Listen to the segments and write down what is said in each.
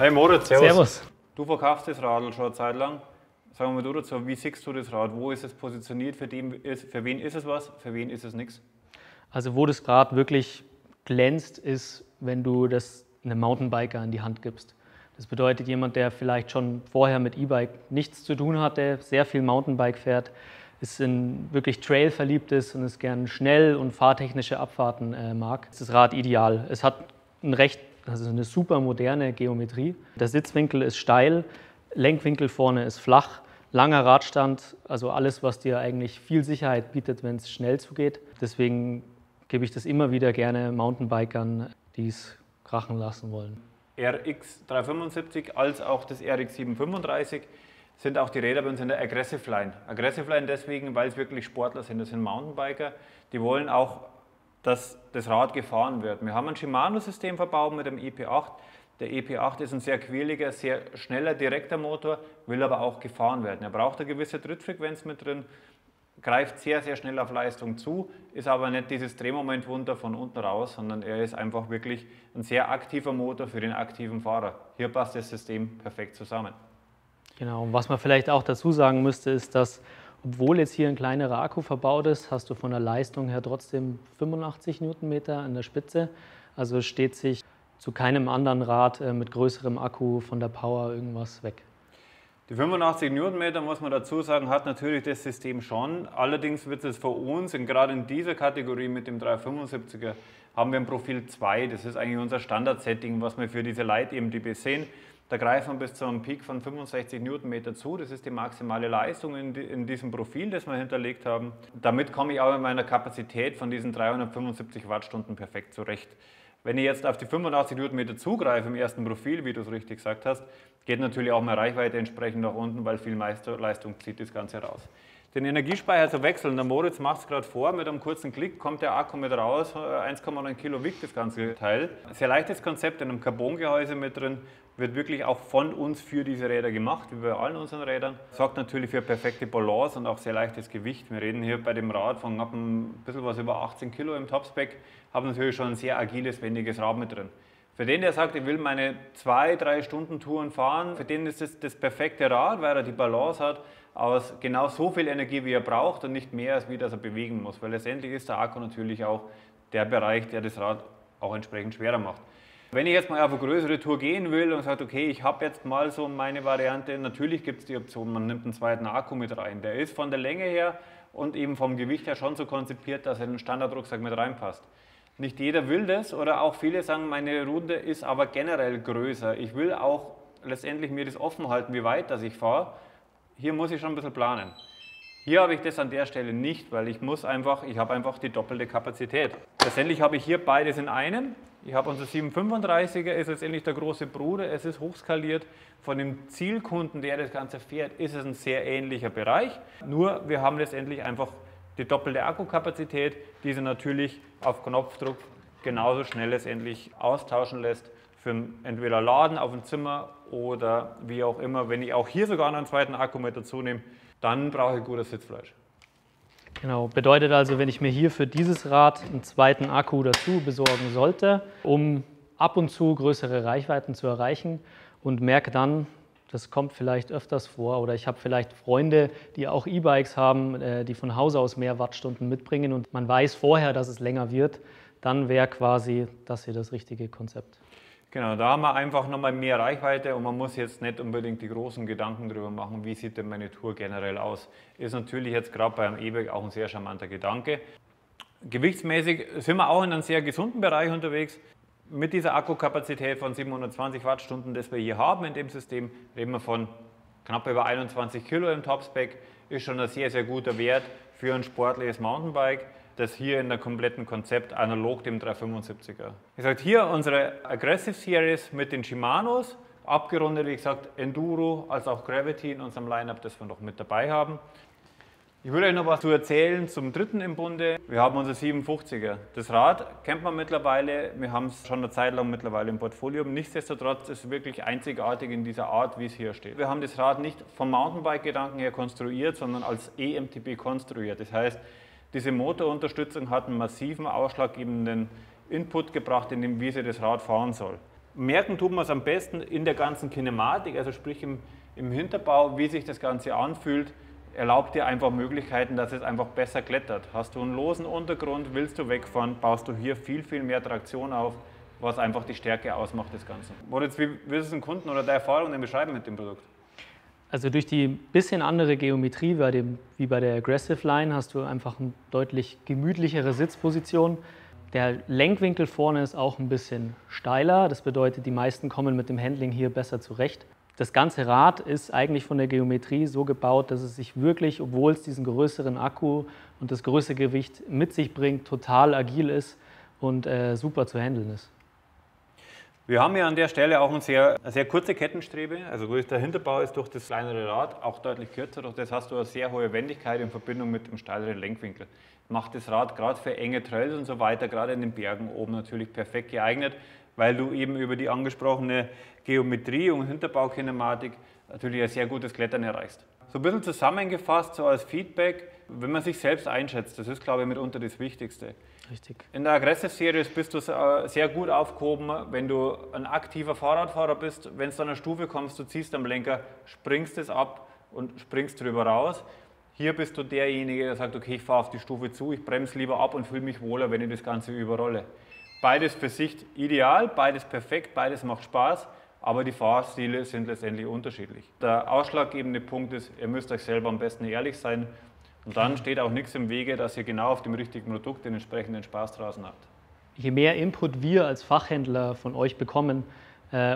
Hey Moritz, servus. Servus. Du verkaufst das Radl schon eine Zeit lang. Sagen wir mal du dazu, wie siehst du das Rad? Wo ist es positioniert? Für wen ist es was? Für wen ist es nichts? Also wo das Rad wirklich glänzt, ist, wenn du das einem Mountainbiker in die Hand gibst. Das bedeutet, jemand, der vielleicht schon vorher mit E-Bike nichts zu tun hatte, sehr viel Mountainbike fährt, ist in wirklich Trail verliebt ist und es gern schnell und fahrtechnische Abfahrten mag, ist das Rad ideal. Es hat eine super moderne Geometrie. Der Sitzwinkel ist steil, Lenkwinkel vorne ist flach, langer Radstand, also alles, was dir eigentlich viel Sicherheit bietet, wenn es schnell zugeht. Deswegen gebe ich das immer wieder gerne Mountainbikern, die es krachen lassen wollen. RX 375 als auch das RX 735 sind auch die Räder bei uns in der Aggressive Line. Aggressive Line deswegen, weil es wirklich Sportler sind, das sind Mountainbiker, die wollen auch, dass das Rad gefahren wird. Wir haben ein Shimano-System verbaut mit dem EP8. Der EP8 ist ein sehr quirliger, sehr schneller, direkter Motor, will aber auch gefahren werden. Er braucht eine gewisse Trittfrequenz mit drin, greift sehr, sehr schnell auf Leistung zu, ist aber nicht dieses Drehmomentwunder von unten raus, sondern er ist einfach wirklich ein sehr aktiver Motor für den aktiven Fahrer. Hier passt das System perfekt zusammen. Genau, und was man vielleicht auch dazu sagen müsste, ist, dass obwohl jetzt hier ein kleinerer Akku verbaut ist, hast du von der Leistung her trotzdem 85 Newtonmeter an der Spitze. Also steht sich zu keinem anderen Rad mit größerem Akku von der Power irgendwas weg. Die 85 Newtonmeter, muss man dazu sagen, hat natürlich das System schon. Allerdings wird es für uns, und gerade in dieser Kategorie mit dem 375er, haben wir ein Profil 2. Das ist eigentlich unser Standard-Setting, was wir für diese Light-EMTB sehen. Da greifen wir bis zu einem Peak von 65 Newtonmeter zu. Das ist die maximale Leistung in diesem Profil, das wir hinterlegt haben. Damit komme ich auch in meiner Kapazität von diesen 375 Wattstunden perfekt zurecht. Wenn ich jetzt auf die 85 Newtonmeter zugreife im ersten Profil, wie du es richtig gesagt hast, geht natürlich auch meine Reichweite entsprechend nach unten, weil viel Leistung zieht das Ganze raus. Den Energiespeicher zu wechseln, der Moritz macht es gerade vor, mit einem kurzen Klick kommt der Akku mit raus, 1,9 Kilo wiegt das ganze Teil. Sehr leichtes Konzept, in einem Carbongehäuse mit drin, wird wirklich auch von uns für diese Räder gemacht, wie bei allen unseren Rädern. Sorgt natürlich für perfekte Balance und auch sehr leichtes Gewicht. Wir reden hier bei dem Rad von knapp ein bisschen was über 18 Kilo im Topspec, haben natürlich schon ein sehr agiles, wendiges Rad mit drin. Für den, der sagt, ich will meine 2-3 Stunden Touren fahren, für den ist das perfekte Rad, weil er die Balance hat aus genau so viel Energie, wie er braucht und nicht mehr, als wie das er bewegen muss. Weil letztendlich ist der Akku natürlich auch der Bereich, der das Rad auch entsprechend schwerer macht. Wenn ich jetzt mal auf eine größere Tour gehen will und sage, okay, ich habe jetzt mal so meine Variante, natürlich gibt es die Option, man nimmt einen zweiten Akku mit rein. Der ist von der Länge her und eben vom Gewicht her schon so konzipiert, dass er in den Standardrucksack mit reinpasst. Nicht jeder will das oder auch viele sagen, meine Runde ist aber generell größer. Ich will auch letztendlich mir das offen halten, wie weit das ich fahre. Hier muss ich schon ein bisschen planen. Hier habe ich das an der Stelle nicht, weil ich habe einfach die doppelte Kapazität. Letztendlich habe ich hier beides in einem. Ich habe unser 735er, ist letztendlich der große Bruder, es ist hochskaliert. Von dem Zielkunden, der das Ganze fährt, ist es ein sehr ähnlicher Bereich. Nur wir haben letztendlich einfach die doppelte Akkukapazität, die sie natürlich auf Knopfdruck genauso schnell letztendlich austauschen lässt für entweder Laden auf dem Zimmer oder wie auch immer. Wenn ich auch hier sogar noch einen zweiten Akku mit dazu nehme, dann brauche ich gutes Sitzfleisch. Genau, bedeutet also, wenn ich mir hier für dieses Rad einen zweiten Akku dazu besorgen sollte, um ab und zu größere Reichweiten zu erreichen und merke dann, das kommt vielleicht öfters vor oder ich habe vielleicht Freunde, die auch E-Bikes haben, die von Hause aus mehr Wattstunden mitbringen und man weiß vorher, dass es länger wird, dann wäre quasi das hier das richtige Konzept. Genau, da haben wir einfach nochmal mehr Reichweite und man muss jetzt nicht unbedingt die großen Gedanken darüber machen, wie sieht denn meine Tour generell aus. Ist natürlich jetzt gerade beim E-Bike auch ein sehr charmanter Gedanke. Gewichtsmäßig sind wir auch in einem sehr gesunden Bereich unterwegs. Mit dieser Akkukapazität von 720 Wattstunden, das wir hier haben in dem System, reden wir von knapp über 21 Kilo im Topspec, ist schon ein sehr, sehr guter Wert für ein sportliches Mountainbike. Das hier in der kompletten Konzept analog dem 375er. Wie gesagt, hier unsere Aggressive Series mit den Shimanos, abgerundet, wie gesagt, Enduro als auch Gravity in unserem Lineup, das wir noch mit dabei haben. Ich würde euch noch was zu erzählen zum dritten im Bunde. Wir haben unser 750er. Das Rad kennt man mittlerweile, wir haben es schon eine Zeit lang mittlerweile im Portfolio. Nichtsdestotrotz ist es wirklich einzigartig in dieser Art, wie es hier steht. Wir haben das Rad nicht vom Mountainbike-Gedanken her konstruiert, sondern als EMTB konstruiert. Das heißt, diese Motorunterstützung hat einen massiven ausschlaggebenden Input gebracht, in dem wie sie das Rad fahren soll. Merken tut man es am besten in der ganzen Kinematik, also sprich im Hinterbau, wie sich das Ganze anfühlt, erlaubt dir einfach Möglichkeiten, dass es einfach besser klettert. Hast du einen losen Untergrund, willst du wegfahren, baust du hier viel, viel mehr Traktion auf, was einfach die Stärke ausmacht des Ganzen. Moritz, wie willst du den Kunden oder deine Erfahrung denn beschreiben mit dem Produkt? Also durch die bisschen andere Geometrie wie bei der Aggressive Line hast du einfach eine deutlich gemütlichere Sitzposition. Der Lenkwinkel vorne ist auch ein bisschen steiler, das bedeutet, die meisten kommen mit dem Handling hier besser zurecht. Das ganze Rad ist eigentlich von der Geometrie so gebaut, dass es sich wirklich, obwohl es diesen größeren Akku und das größere Gewicht mit sich bringt, total agil ist und super zu handeln ist. Wir haben ja an der Stelle auch eine sehr kurze Kettenstrebe, also der Hinterbau ist durch das kleinere Rad auch deutlich kürzer, durch das hast du eine sehr hohe Wendigkeit in Verbindung mit dem steileren Lenkwinkel. Macht das Rad gerade für enge Trails und so weiter, gerade in den Bergen oben natürlich perfekt geeignet, weil du eben über die angesprochene Geometrie und Hinterbaukinematik natürlich ein sehr gutes Klettern erreichst. So ein bisschen zusammengefasst, so als Feedback, wenn man sich selbst einschätzt, das ist, glaube ich, mitunter das Wichtigste. Richtig. In der Aggressive Series bist du sehr gut aufgehoben, wenn du ein aktiver Fahrradfahrer bist. Wenn du an eine Stufe kommst, du ziehst am Lenker, springst es ab und springst drüber raus. Hier bist du derjenige, der sagt, okay, ich fahre auf die Stufe zu, ich bremse lieber ab und fühle mich wohler, wenn ich das Ganze überrolle. Beides für sich ideal, beides perfekt, beides macht Spaß, aber die Fahrstile sind letztendlich unterschiedlich. Der ausschlaggebende Punkt ist, ihr müsst euch selber am besten ehrlich sein. Und dann steht auch nichts im Wege, dass ihr genau auf dem richtigen Produkt den entsprechenden Spaß draußen habt. Je mehr Input wir als Fachhändler von euch bekommen,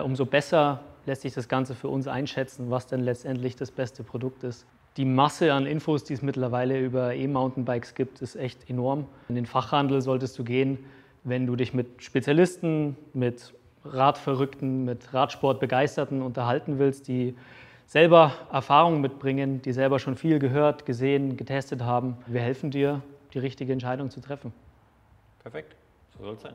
umso besser lässt sich das Ganze für uns einschätzen, was denn letztendlich das beste Produkt ist. Die Masse an Infos, die es mittlerweile über E-Mountainbikes gibt, ist echt enorm. In den Fachhandel solltest du gehen, wenn du dich mit Spezialisten, mit Radverrückten, mit Radsportbegeisterten unterhalten willst, die selber Erfahrungen mitbringen, die selber schon viel gehört, gesehen, getestet haben. Wir helfen dir, die richtige Entscheidung zu treffen. Perfekt, so soll es sein.